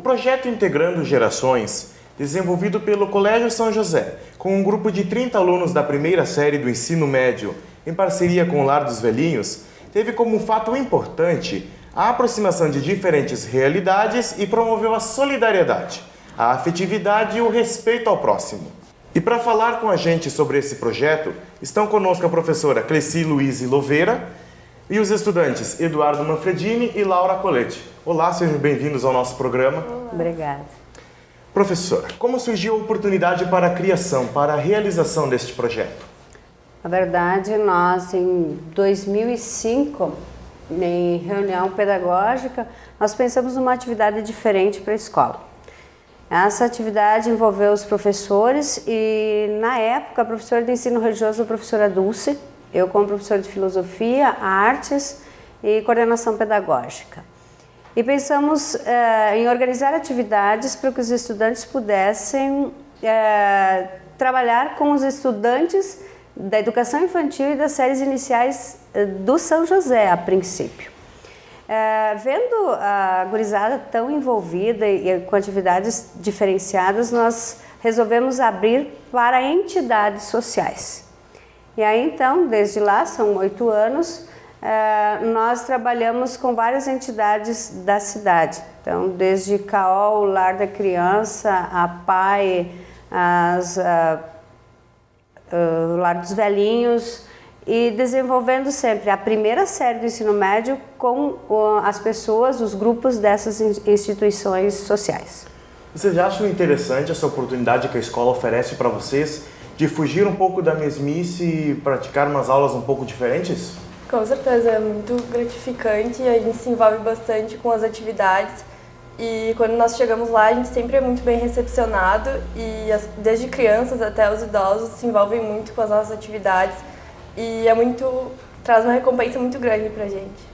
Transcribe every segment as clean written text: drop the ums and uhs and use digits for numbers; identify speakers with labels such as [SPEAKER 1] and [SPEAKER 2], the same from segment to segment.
[SPEAKER 1] projeto Integrando Gerações, desenvolvido pelo Colégio São José, com um grupo de 30 alunos da primeira série do ensino médio, em parceria com o Lar dos Velhinhos, teve como fato importante a aproximação de diferentes realidades e promoveu a solidariedade, a afetividade e o respeito ao próximo. E para falar com a gente sobre esse projeto, estão conosco a professora Cleci Luíse Louveira e os estudantes Eduardo Manfredini e Laura Colete. Olá, sejam bem-vindos ao nosso programa.
[SPEAKER 2] Olá. Obrigada.
[SPEAKER 1] Professora, como surgiu a oportunidade para a criação, para a realização deste projeto?
[SPEAKER 2] Na verdade, nós em 2005, em reunião pedagógica, nós pensamos numa atividade diferente para a escola. Essa atividade envolveu os professores e, na época, a professora de ensino religioso, a professora Dulce, eu como professora de filosofia, artes e coordenação pedagógica. E pensamos em organizar atividades para que os estudantes pudessem trabalhar com os estudantes da educação infantil e das séries iniciais do São José, a princípio. Vendo a gurizada tão envolvida e com atividades diferenciadas, nós resolvemos abrir para entidades sociais. E aí então, desde lá, são 8 anos, nós trabalhamos com várias entidades da cidade. Então, desde CAOL, Lar da Criança, a PAI, o Lar dos Velhinhos, e desenvolvendo sempre a primeira série do ensino médio com as pessoas, os grupos dessas instituições sociais.
[SPEAKER 1] Vocês acham interessante essa oportunidade que a escola oferece para vocês de fugir um pouco da mesmice e praticar umas aulas um pouco diferentes?
[SPEAKER 3] Com certeza, é muito gratificante, a gente se envolve bastante com as atividades e quando nós chegamos lá a gente sempre é muito bem recepcionado e desde crianças até os idosos se envolvem muito com as nossas atividades e traz uma recompensa muito grande pra gente.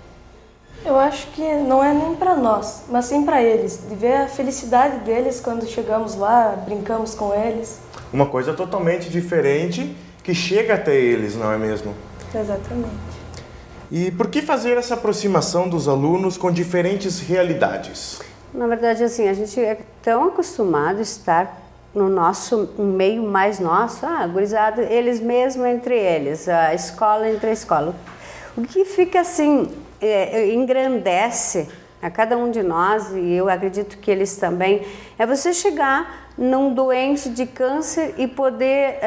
[SPEAKER 4] Eu acho que não é nem para nós, mas sim para eles, de ver a felicidade deles quando chegamos lá, brincamos com eles.
[SPEAKER 1] Uma coisa totalmente diferente que chega até eles, não é mesmo?
[SPEAKER 3] Exatamente.
[SPEAKER 1] E por que fazer essa aproximação dos alunos com diferentes realidades?
[SPEAKER 2] Na verdade, assim, a gente é tão acostumado a estar no nosso meio mais nosso, gurizada, eles mesmos entre eles, a escola entre a escola. O que fica assim, engrandece a cada um de nós, e eu acredito que eles também, é você chegar num doente de câncer e poder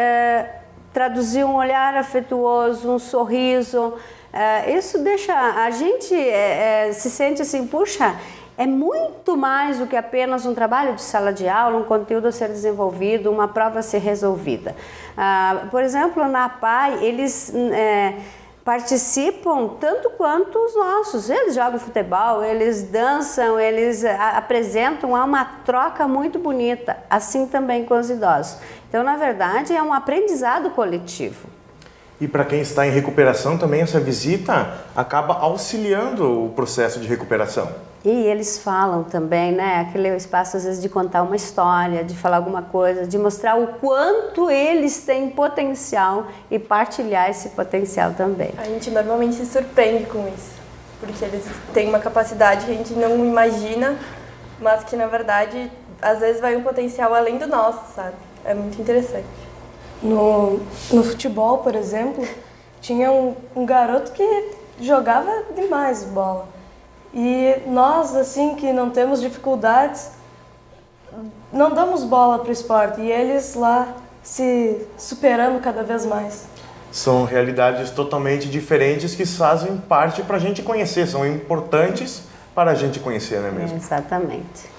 [SPEAKER 2] traduzir um olhar afetuoso, um sorriso. Isso deixa a gente se sente assim, puxa, é muito mais do que apenas um trabalho de sala de aula, um conteúdo a ser desenvolvido, uma prova a ser resolvida. Por exemplo, na PAI, eles participam tanto quanto os nossos. Eles jogam futebol, eles dançam, eles apresentam, há uma troca muito bonita, assim também com os idosos. Então, na verdade, é um aprendizado coletivo.
[SPEAKER 1] E para quem está em recuperação também, essa visita acaba auxiliando o processo de recuperação.
[SPEAKER 2] E eles falam também, né, aquele espaço às vezes de contar uma história, de falar alguma coisa, de mostrar o quanto eles têm potencial e partilhar esse potencial também.
[SPEAKER 3] A gente normalmente se surpreende com isso, porque eles têm uma capacidade que a gente não imagina, mas que na verdade às vezes vai um potencial além do nosso, sabe? É muito interessante.
[SPEAKER 4] No futebol, por exemplo, tinha um garoto que jogava demais bola. E nós, assim, que não temos dificuldades, não damos bola para o esporte. E eles lá se superando cada vez mais.
[SPEAKER 1] São realidades totalmente diferentes que fazem parte para a gente conhecer, são importantes para a gente conhecer, não é mesmo?
[SPEAKER 2] Exatamente.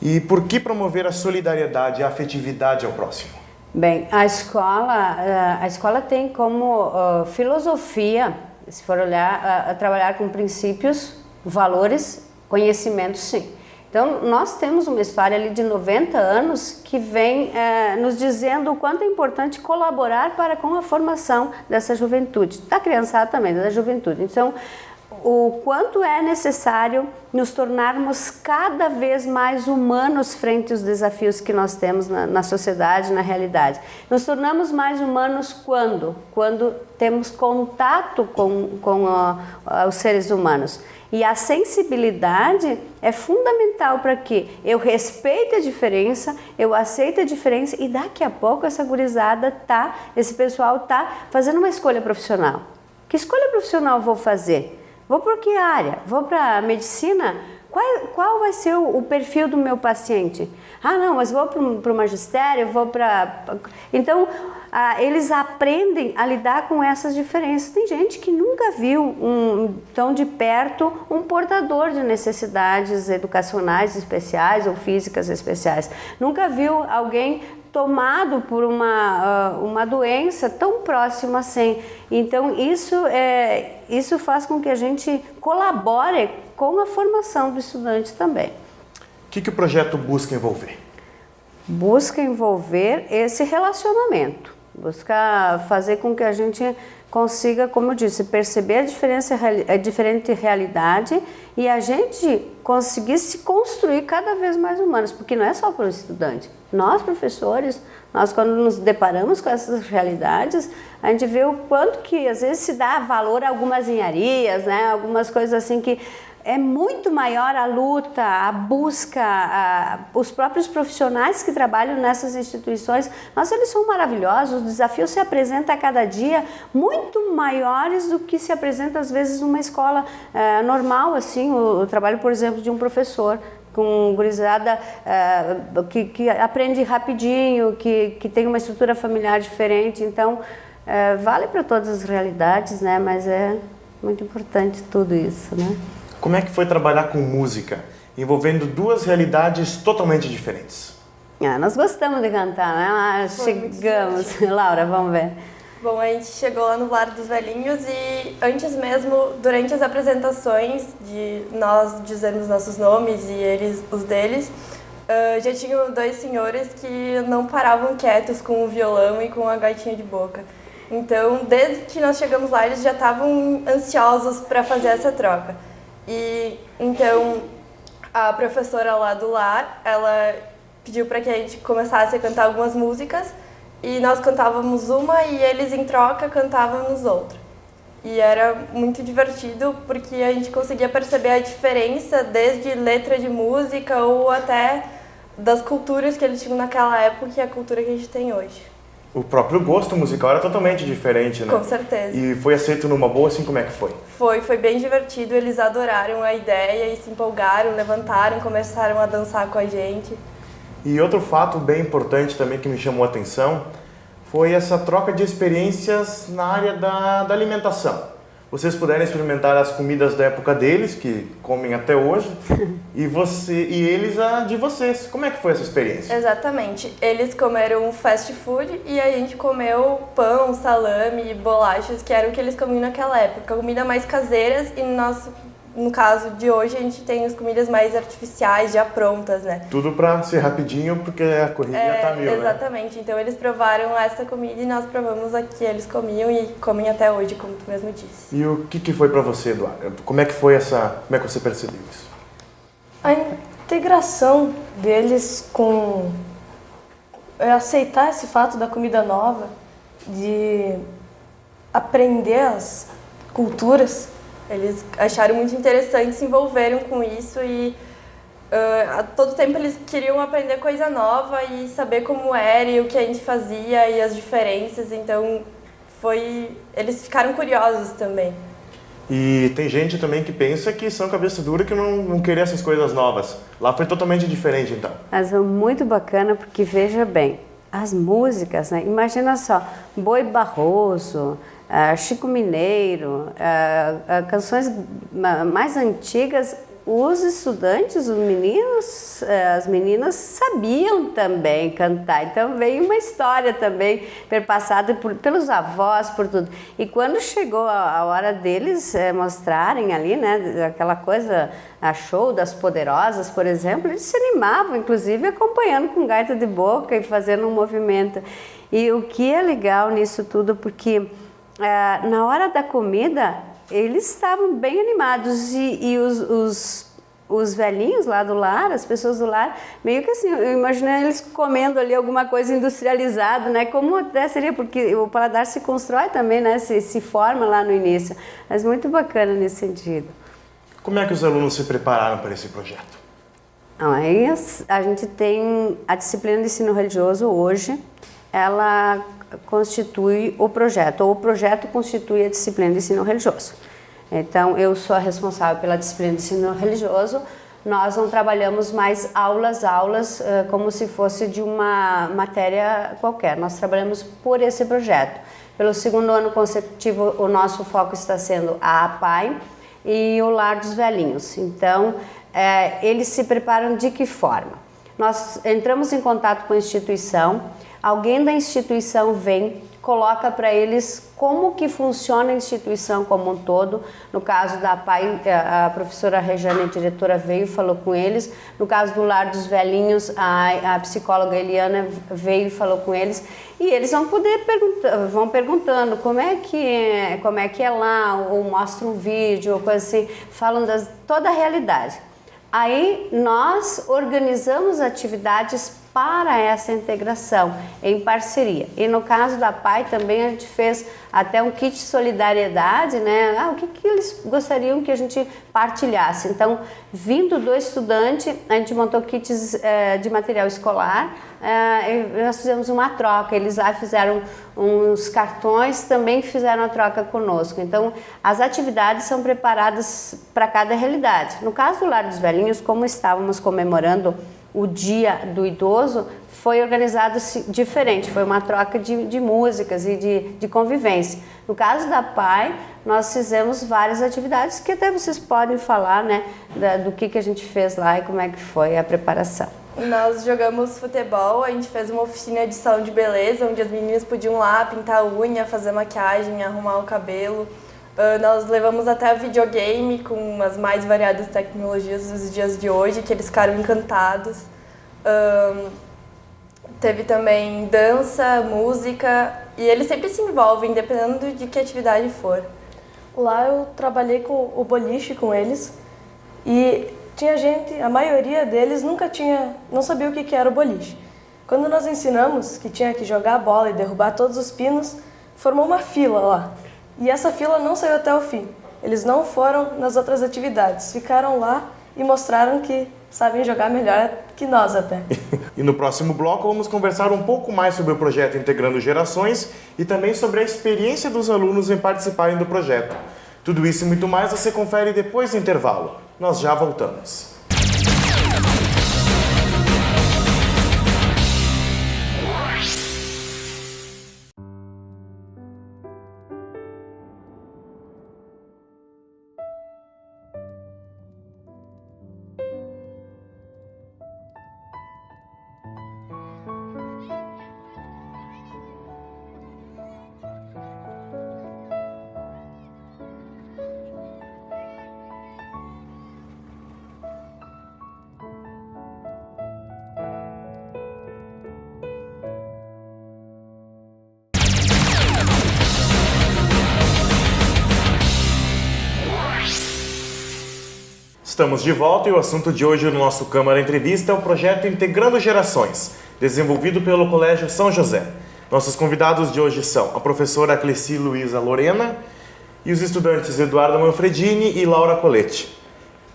[SPEAKER 1] E por que promover a solidariedade e a afetividade ao próximo?
[SPEAKER 2] Bem, a escola tem como filosofia, se for olhar, trabalhar com princípios, valores, conhecimento, sim. Então, nós temos uma história ali de 90 anos que vem nos dizendo o quanto é importante colaborar com a formação dessa juventude, da criançada também, da juventude. Então, o quanto é necessário nos tornarmos cada vez mais humanos frente aos desafios que nós temos na sociedade, na realidade. Nos tornamos mais humanos quando? Quando temos contato com os seres humanos. E a sensibilidade é fundamental para que eu respeite a diferença, eu aceite a diferença e daqui a pouco essa gurizada esse pessoal tá fazendo uma escolha profissional. Que escolha profissional vou fazer? Vou para que área? Vou para a medicina? Qual vai ser o perfil do meu paciente? Ah, não, mas vou para o magistério, vou para... Então, eles aprendem a lidar com essas diferenças. Tem gente que nunca viu tão de perto um portador de necessidades educacionais especiais ou físicas especiais. Nunca viu alguém tomado por uma doença tão próxima assim. Então, isso faz com que a gente colabore com a formação do estudante também.
[SPEAKER 1] O que o projeto busca envolver?
[SPEAKER 2] Busca envolver esse relacionamento, busca fazer com que a gente consiga, como eu disse, perceber a diferente realidade e a gente conseguir se construir cada vez mais humanos, porque não é só para o estudante. Nós, professores, quando nos deparamos com essas realidades, a gente vê o quanto que às vezes se dá valor a algumas engenharias, né? Algumas coisas assim que é muito maior a luta, a busca, os próprios profissionais que trabalham nessas instituições, eles são maravilhosos, os desafios se apresentam a cada dia muito maiores do que se apresenta às vezes numa escola normal, assim, o trabalho, por exemplo, de um professor, com gurizada que aprende rapidinho, que tem uma estrutura familiar diferente, então vale para todas as realidades, né? Mas é muito importante tudo isso, né?
[SPEAKER 1] Como é que foi trabalhar com música, envolvendo duas realidades totalmente diferentes?
[SPEAKER 2] Nós gostamos de cantar, né? Chegamos. Laura, vamos ver.
[SPEAKER 3] Bom, a gente chegou lá no Lar dos Velhinhos e antes mesmo, durante as apresentações, de nós dizermos nossos nomes e eles os deles, já tinham dois senhores que não paravam quietos com o violão e com a gaitinha de boca. Então, desde que nós chegamos lá, eles já estavam ansiosos para fazer essa troca. E então a professora lá do lar, ela pediu para que a gente começasse a cantar algumas músicas e nós cantávamos uma e eles em troca cantávamos outra. E era muito divertido porque a gente conseguia perceber a diferença desde letra de música ou até das culturas que eles tinham naquela época e a cultura que a gente tem hoje.
[SPEAKER 1] O próprio gosto musical era totalmente diferente, né?
[SPEAKER 3] Com certeza.
[SPEAKER 1] E foi aceito numa boa, assim, como é que foi?
[SPEAKER 3] Foi bem divertido, eles adoraram a ideia e se empolgaram, levantaram, começaram a dançar com a gente.
[SPEAKER 1] E outro fato bem importante também que me chamou a atenção foi essa troca de experiências na área da alimentação. Vocês puderam experimentar as comidas da época deles, que comem até hoje, e eles a de vocês. Como é que foi essa experiência?
[SPEAKER 3] Exatamente. Eles comeram fast food e a gente comeu pão, salame, bolachas, que era o que eles comiam naquela época. Comida mais caseiras e no caso de hoje, a gente tem as comidas mais artificiais, já prontas, né?
[SPEAKER 1] Tudo pra ser rapidinho, porque a correria tá mil,
[SPEAKER 3] exatamente.
[SPEAKER 1] Né?
[SPEAKER 3] Então, eles provaram essa comida e nós provamos a que eles comiam e comem até hoje, como tu mesmo disse.
[SPEAKER 1] E o que foi pra você, Eduardo? Como é que foi como é que você percebeu isso?
[SPEAKER 4] A integração deles com aceitar esse fato da comida nova, de aprender as culturas.
[SPEAKER 3] Eles acharam muito interessante, se envolveram com isso e a todo tempo eles queriam aprender coisa nova e saber como era e o que a gente fazia e as diferenças, então eles ficaram curiosos também.
[SPEAKER 1] E tem gente também que pensa que são cabeça dura, que não queria essas coisas novas. Lá foi totalmente diferente, então.
[SPEAKER 2] Mas foi muito bacana porque, veja bem, as músicas, né? Imagina só, Boi Barroso, Chico Mineiro, canções mais antigas, os estudantes, os meninos, as meninas sabiam também cantar. Então veio uma história também perpassada pelos avós, por tudo. E quando chegou a hora deles mostrarem ali, né, aquela coisa, a show das Poderosas, por exemplo, eles se animavam, inclusive acompanhando com gaita de boca e fazendo um movimento. E o que é legal nisso tudo, porque na hora da comida, eles estavam bem animados e os velhinhos lá do lar, as pessoas do lar, meio que assim, eu imaginei eles comendo ali alguma coisa industrializada, né? Como até seria, porque o paladar se constrói também, né? Se forma lá no início. Mas muito bacana nesse sentido.
[SPEAKER 1] Como é que os alunos se prepararam para esse projeto?
[SPEAKER 2] Aí a gente tem a disciplina de ensino religioso hoje, ela constitui o projeto, ou o projeto constitui a disciplina de ensino religioso. Então, eu sou a responsável pela disciplina de ensino religioso. Nós não trabalhamos mais aulas, como se fosse de uma matéria qualquer. Nós trabalhamos por esse projeto. Pelo segundo ano consecutivo, o nosso foco está sendo a APAI e o Lar dos Velhinhos. Então, eles se preparam de que forma? Nós entramos em contato com a instituição, alguém da instituição vem, coloca para eles como que funciona a instituição como um todo. No caso da APAI, a professora Rejane, a diretora, veio e falou com eles. No caso do Lar dos Velhinhos, a psicóloga Eliana veio e falou com eles. E eles vão perguntando como é que é lá, ou mostram um vídeo, ou coisa assim, falam toda a realidade. Aí nós organizamos atividades para essa integração em parceria. E no caso da PAI também a gente fez até um kit de solidariedade, né? O que eles gostariam que a gente partilhasse. Então, vindo do estudante, a gente montou kits de material escolar, e nós fizemos uma troca. Eles lá fizeram uns cartões, também fizeram a troca conosco. Então, as atividades são preparadas para cada realidade. No caso do Lar dos Velhinhos, como estávamos comemorando o Dia do Idoso, foi organizado diferente, foi uma troca de músicas e de convivência. No caso da PAI, nós fizemos várias atividades que até vocês podem falar, né, do que a gente fez lá e como é que foi a preparação.
[SPEAKER 3] Nós jogamos futebol, a gente fez uma oficina de salão de beleza, onde as meninas podiam lá pintar a unha, fazer maquiagem, arrumar o cabelo. Nós levamos até videogame com as mais variadas tecnologias dos dias de hoje, que eles ficaram encantados. Teve também dança, música, e eles sempre se envolvem, dependendo de que atividade for.
[SPEAKER 4] Lá eu trabalhei com o boliche com eles e tinha gente, a maioria deles não sabia o que era o boliche. Quando nós ensinamos que tinha que jogar a bola e derrubar todos os pinos, formou uma fila lá. E essa fila não saiu até o fim. Eles não foram nas outras atividades, ficaram lá e mostraram que sabem jogar melhor que nós até.
[SPEAKER 1] E no próximo bloco vamos conversar um pouco mais sobre o projeto Integrando Gerações e também sobre a experiência dos alunos em participarem do projeto. Tudo isso e muito mais você confere depois do intervalo. Nós já voltamos. Estamos de volta e o assunto de hoje no nosso Câmara Entrevista é o projeto Integrando Gerações, desenvolvido pelo Colégio São José. Nossos convidados de hoje são a professora Cleci Luísa Lorena e os estudantes Eduardo Manfredini e Laura Coletti.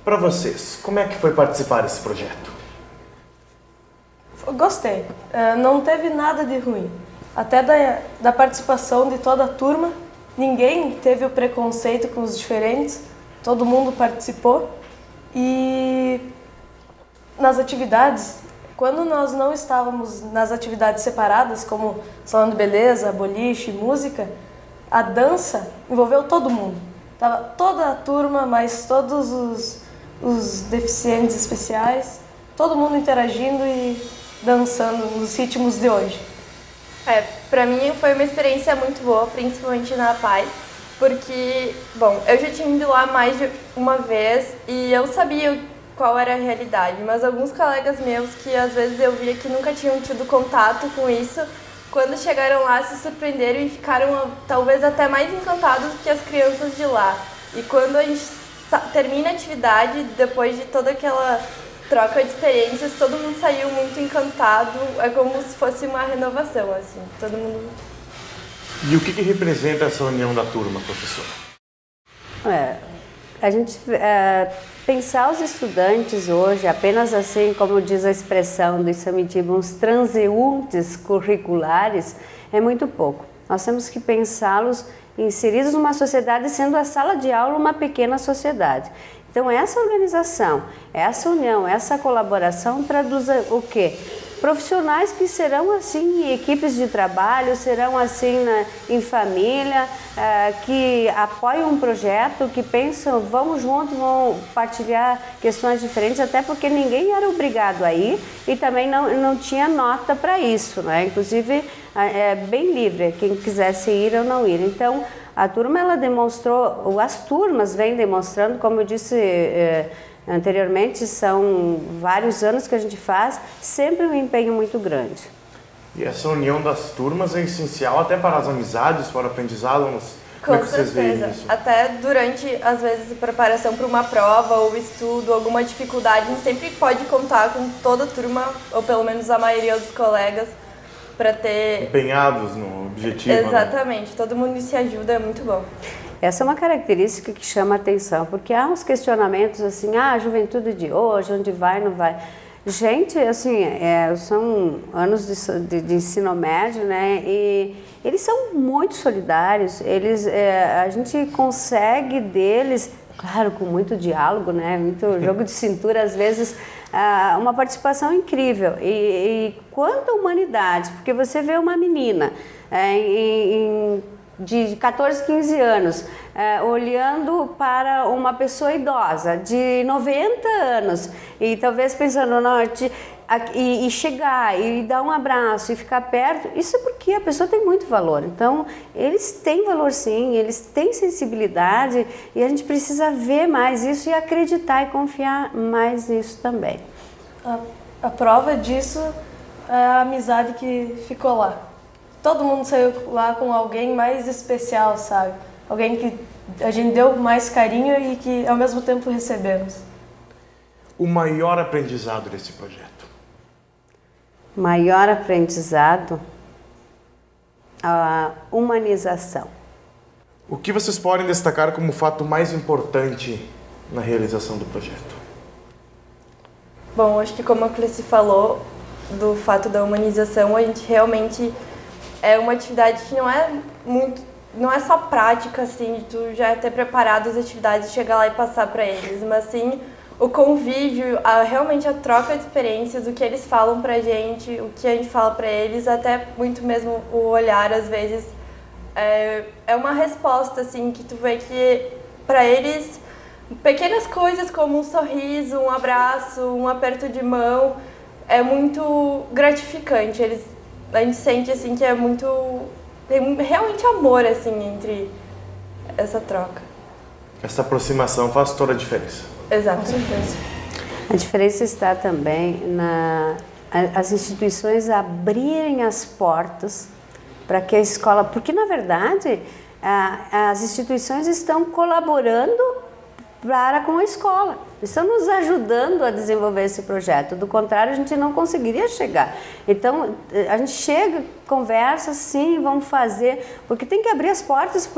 [SPEAKER 1] Para vocês, como é que foi participar desse projeto?
[SPEAKER 4] Gostei, não teve nada de ruim. Até da participação de toda a turma, ninguém teve o preconceito com os diferentes, todo mundo participou. E nas atividades, quando nós não estávamos nas atividades separadas, como salão de beleza, boliche, música, a dança envolveu todo mundo. Tava toda a turma, mais todos os deficientes especiais, todo mundo interagindo e dançando nos ritmos de hoje.
[SPEAKER 3] Pra mim foi uma experiência muito boa, principalmente na PAI. Porque, bom, eu já tinha ido lá mais de uma vez e eu sabia qual era a realidade, mas alguns colegas meus que às vezes eu via que nunca tinham tido contato com isso, quando chegaram lá se surpreenderam e ficaram talvez até mais encantados que as crianças de lá. E quando a gente termina a atividade, depois de toda aquela troca de experiências, todo mundo saiu muito encantado, é como se fosse uma renovação, assim, todo mundo...
[SPEAKER 1] E o que representa essa união da turma, professora?
[SPEAKER 2] A gente pensar os estudantes hoje apenas assim, como diz a expressão do ICEMITIB, uns transeuntes curriculares, é muito pouco. Nós temos que pensá-los inseridos numa sociedade, sendo a sala de aula uma pequena sociedade. Então essa organização, essa união, essa colaboração traduz o quê? Profissionais que serão assim em equipes de trabalho, serão assim em família, que apoiam um projeto, que pensam, vamos juntos, vão partilhar questões diferentes, até porque ninguém era obrigado a ir e também não tinha nota para isso, né? Inclusive é bem livre, quem quisesse ir ou não ir. Então a turma ela demonstrou, as turmas vêm demonstrando, como eu disse anteriormente, são vários anos que a gente faz, sempre um empenho muito grande.
[SPEAKER 1] E essa união das turmas é essencial até para as amizades, para o aprendizado? Como é que vocês veem isso?
[SPEAKER 3] Até durante, às vezes, a preparação para uma prova ou estudo, alguma dificuldade, a gente sempre pode contar com toda a turma, ou pelo menos a maioria dos colegas, para ter...
[SPEAKER 1] Empenhados no objetivo.
[SPEAKER 3] Exatamente, né? Todo mundo se ajuda, é muito bom.
[SPEAKER 2] Essa é uma característica que chama a atenção, porque há uns questionamentos assim, a juventude de hoje, onde vai, não vai. Gente, assim, são anos de ensino médio, né, e eles são muito solidários, a gente consegue deles, claro, com muito diálogo, né, muito jogo de cintura, às vezes, uma participação incrível. E quanto à humanidade, porque você vê uma menina de 14, 15 anos, olhando para uma pessoa idosa de 90 anos e talvez pensando, e chegar e dar um abraço e ficar perto, isso é porque a pessoa tem muito valor. Então, eles têm valor sim, eles têm sensibilidade e a gente precisa ver mais isso e acreditar e confiar mais nisso também.
[SPEAKER 4] A prova disso é a amizade que ficou lá. Todo mundo saiu lá com alguém mais especial, sabe? Alguém que a gente deu mais carinho e que ao mesmo tempo recebemos.
[SPEAKER 1] O maior aprendizado desse projeto?
[SPEAKER 2] Maior aprendizado, a humanização.
[SPEAKER 1] O que vocês podem destacar como o fato mais importante na realização do projeto?
[SPEAKER 3] Bom, acho que como a Cleci falou, do fato da humanização, a gente realmente... É uma atividade que não é só prática, assim, de tu já ter preparado as atividades e chegar lá e passar para eles, mas sim o convívio, realmente a troca de experiências, o que eles falam pra gente, o que a gente fala pra eles, até muito mesmo o olhar, às vezes, é uma resposta, assim, que tu vê que pra eles, pequenas coisas como um sorriso, um abraço, um aperto de mão, é muito gratificante. A gente sente assim que tem realmente amor assim entre essa troca.
[SPEAKER 1] Essa aproximação faz toda a diferença.
[SPEAKER 3] Exato.
[SPEAKER 4] Com certeza.
[SPEAKER 2] A diferença está também as instituições abrirem as portas para que a escola, porque na verdade as instituições estão colaborando com a escola, estão nos ajudando a desenvolver esse projeto, do contrário a gente não conseguiria chegar. Então a gente chega, conversa, sim, vamos fazer, porque tem que abrir as portas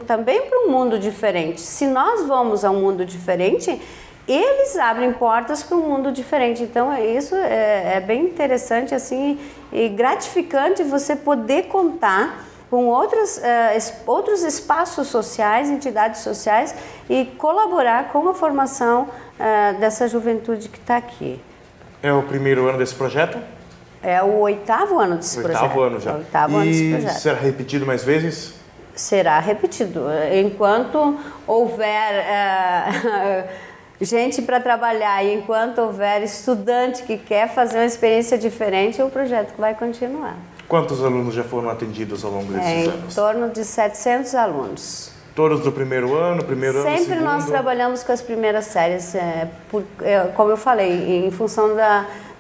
[SPEAKER 2] também para um mundo diferente. Se nós vamos a um mundo diferente, eles abrem portas para um mundo diferente. Então isso é bem interessante assim, e gratificante você poder contar com outros espaços sociais, entidades sociais e colaborar com a formação dessa juventude que está aqui.
[SPEAKER 1] É o primeiro ano desse projeto?
[SPEAKER 2] É o 8º ano desse projeto.
[SPEAKER 1] 8º ano já.
[SPEAKER 2] É o 8º ano desse projeto.
[SPEAKER 1] E será repetido mais vezes?
[SPEAKER 2] Será repetido. Enquanto houver gente para trabalhar e enquanto houver estudante que quer fazer uma experiência diferente, o projeto vai continuar.
[SPEAKER 1] Quantos alunos já foram atendidos ao longo desses anos?
[SPEAKER 2] Em torno de 700 alunos.
[SPEAKER 1] Todos do primeiro ano,
[SPEAKER 2] Sempre nós trabalhamos com as primeiras séries, como eu falei, em função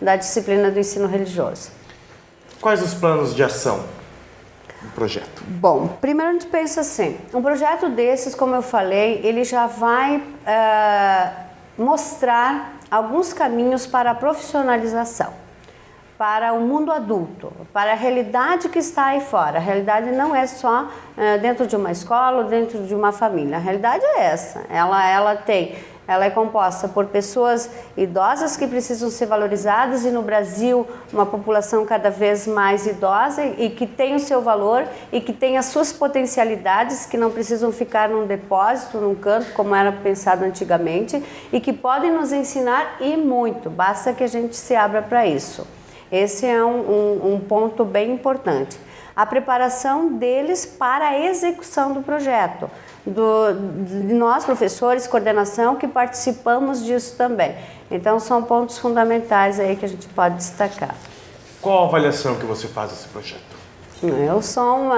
[SPEAKER 2] da disciplina do ensino religioso.
[SPEAKER 1] Quais os planos de ação? projeto?
[SPEAKER 2] Bom, primeiro a gente pensa assim, um projeto desses, como eu falei, ele já vai mostrar alguns caminhos para a profissionalização, para o mundo adulto, para a realidade que está aí fora. A realidade não é só dentro de uma escola ou dentro de uma família, a realidade é essa, ela é composta por pessoas idosas que precisam ser valorizadas e no Brasil uma população cada vez mais idosa e que tem o seu valor e que tem as suas potencialidades, que não precisam ficar num depósito, num canto como era pensado antigamente e que podem nos ensinar e muito, basta que a gente se abra para isso. Esse é um ponto bem importante. A preparação deles para a execução do projeto. De nós, professores, coordenação, que participamos disso também. Então, são pontos fundamentais aí que a gente pode destacar.
[SPEAKER 1] Qual a avaliação que você faz desse projeto?
[SPEAKER 2] Eu sou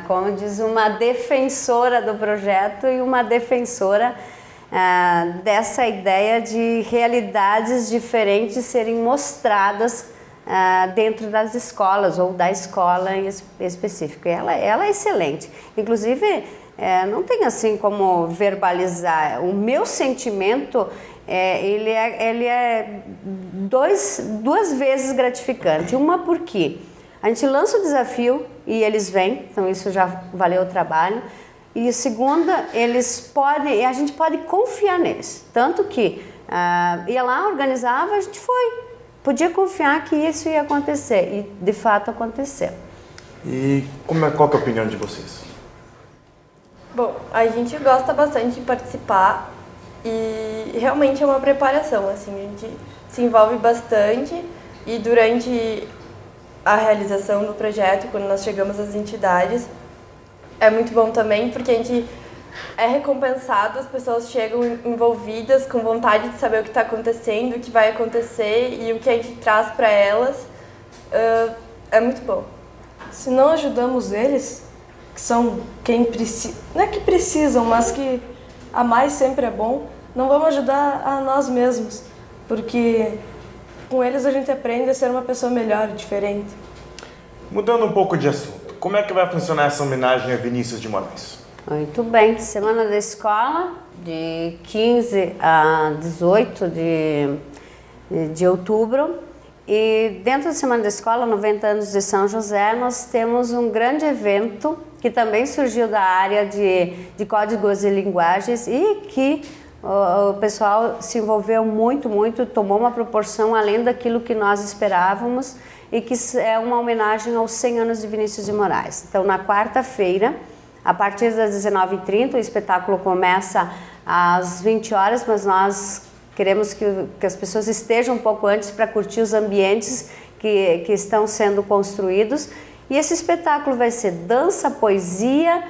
[SPEAKER 2] como diz, uma defensora do projeto e uma defensora dessa ideia de realidades diferentes serem mostradas dentro das escolas ou da escola em específico. Ela é excelente. Inclusive, não tem assim como verbalizar. O meu sentimento, ele é duas vezes gratificante. Uma porque a gente lança o desafio e eles vêm, então isso já valeu o trabalho. E a segunda, a gente pode confiar neles. Tanto que ia lá, organizava, a gente foi. Podia confiar que isso ia acontecer e de fato aconteceu.
[SPEAKER 1] E qual que é a opinião de vocês?
[SPEAKER 3] Bom, a gente gosta bastante de participar e realmente é uma preparação, assim, a gente se envolve bastante e durante a realização do projeto, quando nós chegamos às entidades, é muito bom também porque a gente é recompensado, as pessoas chegam envolvidas com vontade de saber o que está acontecendo, o que vai acontecer e o que a gente traz para elas, é muito bom.
[SPEAKER 4] Se não ajudamos eles, que são quem precisa, não é que precisam, mas que a mais sempre é bom, não vamos ajudar a nós mesmos, porque com eles a gente aprende a ser uma pessoa melhor, diferente.
[SPEAKER 1] Mudando um pouco de assunto, como é que vai funcionar essa homenagem a Vinícius de Moraes?
[SPEAKER 2] Muito bem, Semana da Escola, de 15 a 18 de outubro. E dentro da Semana da Escola, 90 anos de São José, nós temos um grande evento que também surgiu da área de códigos e linguagens e que o pessoal se envolveu muito, tomou uma proporção além daquilo que nós esperávamos e que é uma homenagem aos 100 anos de Vinícius de Moraes. Então, na quarta-feira, a partir das 19h30, o espetáculo começa às 20 horas, mas nós queremos que as pessoas estejam um pouco antes para curtir os ambientes que estão sendo construídos. E esse espetáculo vai ser dança, poesia,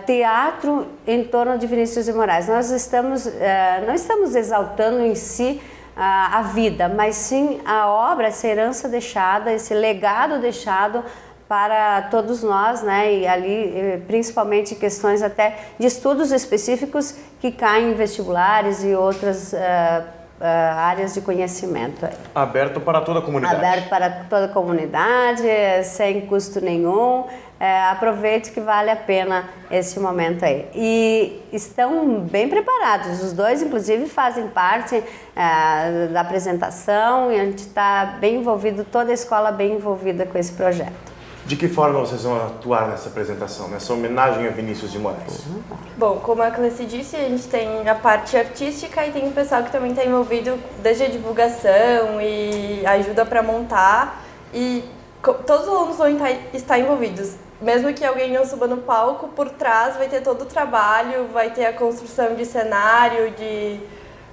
[SPEAKER 2] teatro em torno de Vinícius de Moraes. Nós não estamos exaltando em si a vida, mas sim a obra, essa herança deixada, esse legado deixado para todos nós, né? E ali principalmente questões até de estudos específicos que caem em vestibulares e outras áreas de conhecimento.
[SPEAKER 1] Aberto para toda a comunidade.
[SPEAKER 2] Aberto para toda a comunidade, sem custo nenhum. Aproveite que vale a pena esse momento aí. E estão bem preparados, os dois inclusive fazem parte da apresentação e a gente está bem envolvido, toda a escola bem envolvida com esse projeto.
[SPEAKER 1] De que forma vocês vão atuar nessa apresentação, nessa homenagem a Vinícius de Moraes?
[SPEAKER 3] Bom, como a Cleci disse, a gente tem a parte artística e tem o pessoal que também está envolvido desde a divulgação e ajuda para montar. E todos os alunos vão estar envolvidos. Mesmo que alguém não suba no palco, por trás vai ter todo o trabalho, vai ter a construção de cenário, de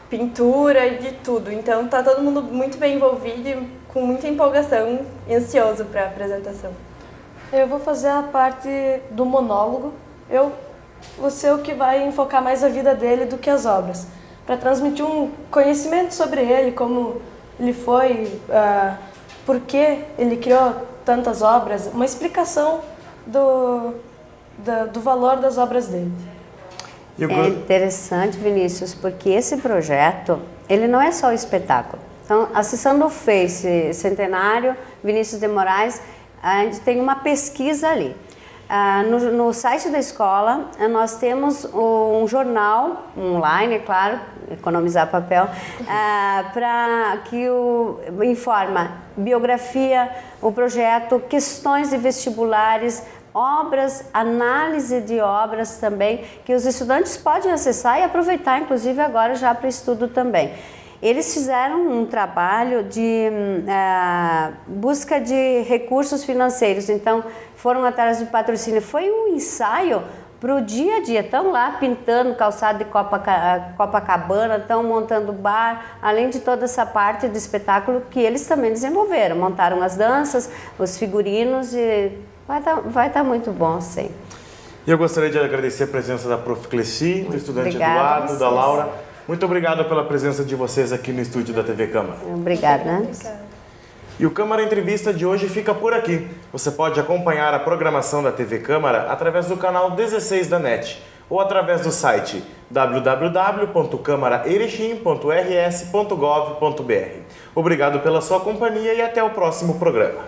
[SPEAKER 3] pintura e de tudo. Então está todo mundo muito bem envolvido e com muita empolgação e ansioso para a apresentação.
[SPEAKER 4] Eu vou fazer a parte do monólogo. Eu vou ser o que vai enfocar mais a vida dele do que as obras, para transmitir um conhecimento sobre ele, como ele foi, por que ele criou tantas obras, uma explicação do valor das obras dele.
[SPEAKER 2] É interessante, Vinícius, porque esse projeto, ele não é só o espetáculo. Então, acessando o Face Centenário, Vinícius de Moraes, a gente tem uma pesquisa ali. No site da escola, nós temos um jornal online, é claro, economizar papel, para que informa biografia, o projeto, questões de vestibulares, obras, análise de obras também, que os estudantes podem acessar e aproveitar, inclusive agora já para estudo também. Eles fizeram um trabalho de busca de recursos financeiros, então foram atrás de patrocínio. Foi um ensaio para o dia a dia. Estão lá pintando calçado de Copacabana, estão montando bar, além de toda essa parte de espetáculo que eles também desenvolveram. Montaram as danças, os figurinos e vai estar muito bom, sim.
[SPEAKER 1] E eu gostaria de agradecer a presença da Prof. Cleci, do estudante
[SPEAKER 2] obrigada,
[SPEAKER 1] Eduardo, da Laura. Muito obrigado pela presença de vocês aqui no estúdio da TV Câmara.
[SPEAKER 2] Obrigada.
[SPEAKER 1] E o Câmara Entrevista de hoje fica por aqui. Você pode acompanhar a programação da TV Câmara através do canal 16 da NET ou através do site www.câmaraerechim.rs.gov.br. Obrigado pela sua companhia e até o próximo programa.